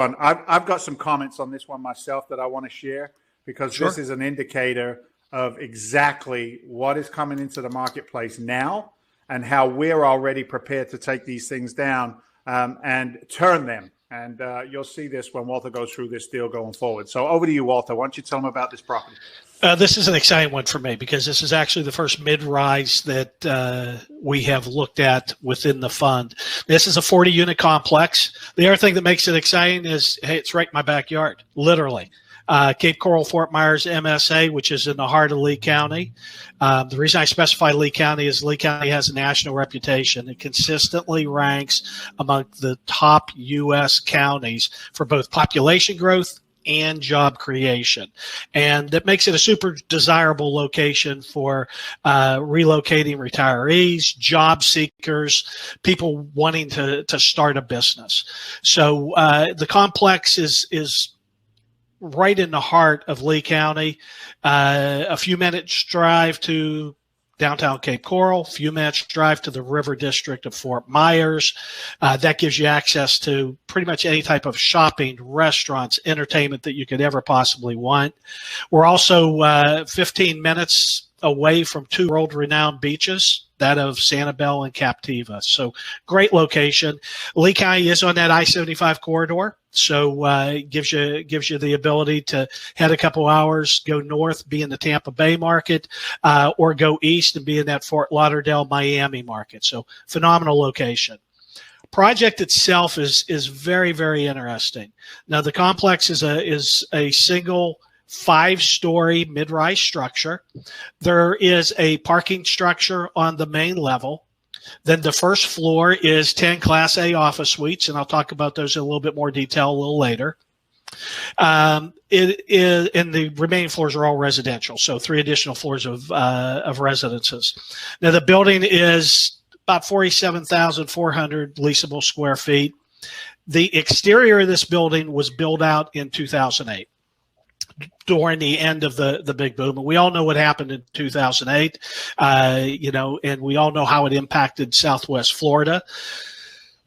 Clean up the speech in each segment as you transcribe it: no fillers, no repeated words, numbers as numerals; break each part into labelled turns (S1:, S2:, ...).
S1: I've got some comments on this one myself that I want to share, because
S2: Sure.
S1: this is an indicator of exactly what is coming into the marketplace now and how we're already prepared to take these things down and turn them. And you'll see this when Walter goes through this deal going forward. So over to you, Walter. Why don't you tell them about this property?
S2: This is an exciting one for me because this is actually the first mid-rise that we have looked at within the fund. This is a 40-unit complex. The other thing that makes it exciting is, hey, it's right in my backyard, literally. Cape Coral, Fort Myers MSA, which is in the heart of Lee County. The reason I specify Lee County is Lee County has a national reputation. It consistently ranks among the top U.S. counties for both population growth and job creation. And that makes it a super desirable location for relocating retirees, job seekers, people wanting to start a business. So the complex is right in the heart of Lee County, a few minutes drive to downtown Cape Coral, a few minutes drive to the River District of Fort Myers. That gives you access to pretty much any type of shopping, restaurants, entertainment that you could ever possibly want. We're also 15 minutes away from two world-renowned beaches, that of Sanibel and Captiva. So great location. Lee County is on that I-75 corridor, so it gives you the ability to head a couple hours, go north, be in the Tampa Bay market, or go east and be in that Fort Lauderdale, Miami market. So phenomenal location. Project itself is very, very interesting. Now the complex is a single 5-story mid-rise structure. There is a parking structure on the main level. Then the first floor is 10 Class A office suites, and I'll talk about those in a little bit more detail a little later. It is, and the remaining floors are all residential, so 3 additional floors of residences. Now the building is about 47,400 leasable square feet. The exterior of this building was built out in 2008. During the end of the big boom. And we all know what happened in 2008, and we all know how it impacted Southwest Florida.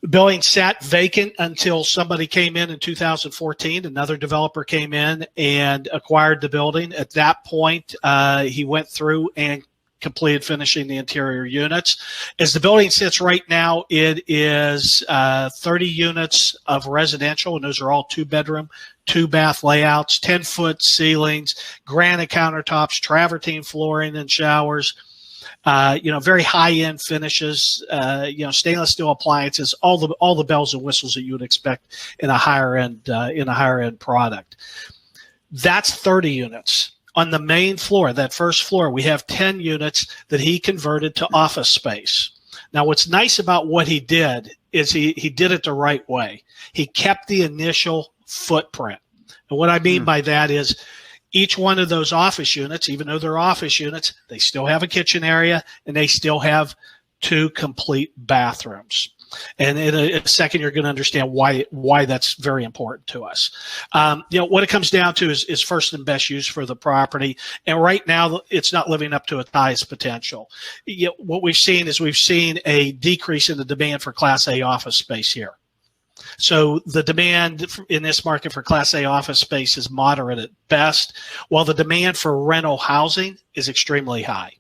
S2: The building sat vacant until somebody came in 2014. Another developer came in and acquired the building. At that point, he went through and completed finishing the interior units. As the building sits right now, it is 30 units of residential, and those are all 2-bedroom, 2-bath layouts, 10-foot ceilings, granite countertops, travertine flooring and showers, very high-end finishes, stainless steel appliances, all the bells and whistles that you would expect in a higher end product. That's 30 units. On the main floor, that first floor, we have 10 units that he converted to office space. Now, what's nice about what he did is he did it the right way. He kept the initial footprint. And what I mean by that is each one of those office units, even though they're office units, they still have a kitchen area and they still have 2 complete bathrooms. And in a second, you're going to understand why that's very important to us. What it comes down to is first and best use for the property. And right now, it's not living up to its highest potential. What we've seen is a decrease in the demand for Class A office space here. So the demand in this market for Class A office space is moderate at best, while the demand for rental housing is extremely high.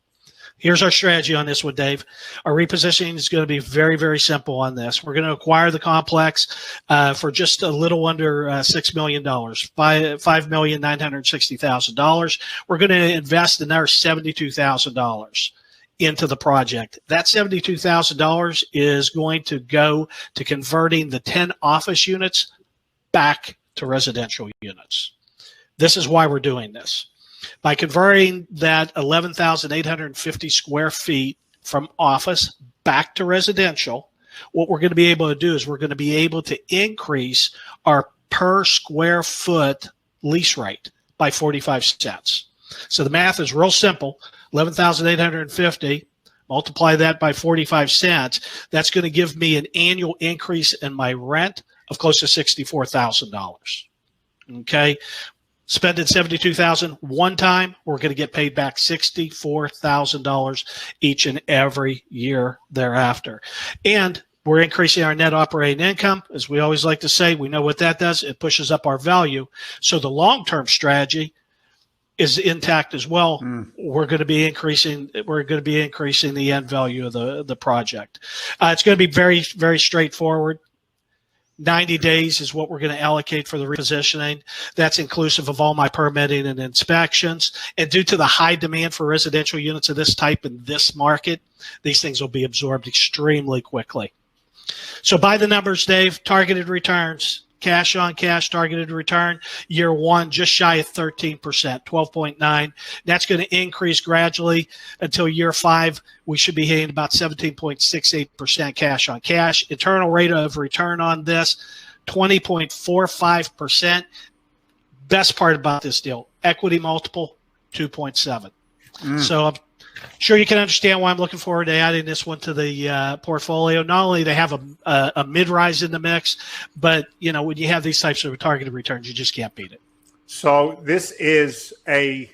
S2: Here's our strategy on this one, Dave. Our repositioning is going to be very, very simple on this. We're going to acquire the complex for just a little under $6 million, $5,960,000. We're going to invest another $72,000 into the project. That $72,000 is going to go to converting the 10 office units back to residential units. This is why we're doing this. By converting that 11,850 square feet from office back to residential, what we're going to be able to do is we're going to be able to increase our per square foot lease rate by 45 cents. So the math is real simple. 11,850, multiply that by 45 cents. That's going to give me an annual increase in my rent of close to $64,000. Okay. Spending $72,000 one time, we're going to get paid back $64,000 each and every year thereafter. And We're increasing our net operating income. As we always like to say, we know what that does. It pushes up our value. So the long-term strategy is intact as well. We're going to be increasing the end value of the project. It's going to be very, very straightforward. 90 days is what we're going to allocate for the repositioning. That's inclusive of all my permitting and inspections. And due to the high demand for residential units of this type in this market, these things will be absorbed extremely quickly. So by the numbers, Dave, targeted returns, cash on cash targeted return, year one, just shy of 13%, 12.9. That's going to increase gradually until year 5. We should be hitting about 17.68% cash on cash. Internal rate of return on this, 20.45%. Best part about this deal, equity multiple, 2.7. So I'm sure you can understand why I'm looking forward to adding this one to the portfolio. Not only to have a mid-rise in the mix, but when you have these types of targeted returns, you just can't beat it.
S1: So this is a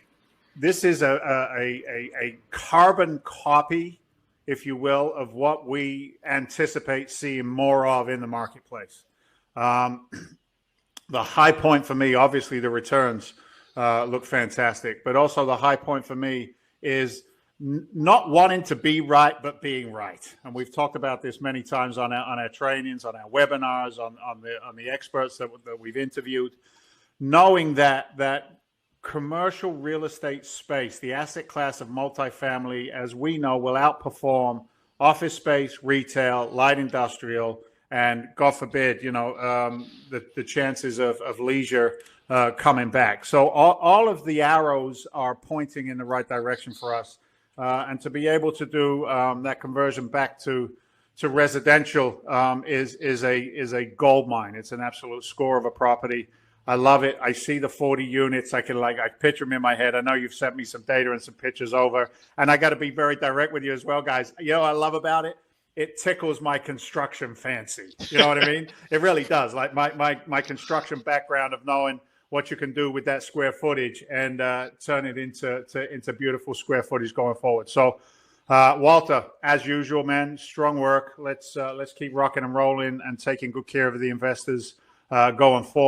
S1: carbon copy, if you will, of what we anticipate seeing more of in the marketplace. The high point for me, obviously, the returns look fantastic, but also the high point for me is not wanting to be right, but being right. And we've talked about this many times on our trainings, on our webinars, on the experts that we've interviewed, knowing that commercial real estate space, the asset class of multifamily, as we know, will outperform office space, retail, light industrial, and God forbid, the chances of leisure coming back. So all of the arrows are pointing in the right direction for us. And to be able to do that conversion back to residential is a gold mine. It's an absolute score of a property. I love it. I see the 40 units. I picture them in my head. I know you've sent me some data and some pictures over. And I got to be very direct with you as well, guys. What I love about it? It tickles my construction fancy. You know what I mean? It really does. Like my construction background of knowing what you can do with that square footage and turn it into beautiful square footage going forward. So, Walter, as usual, man, strong work. Let's keep rocking and rolling and taking good care of the investors going forward.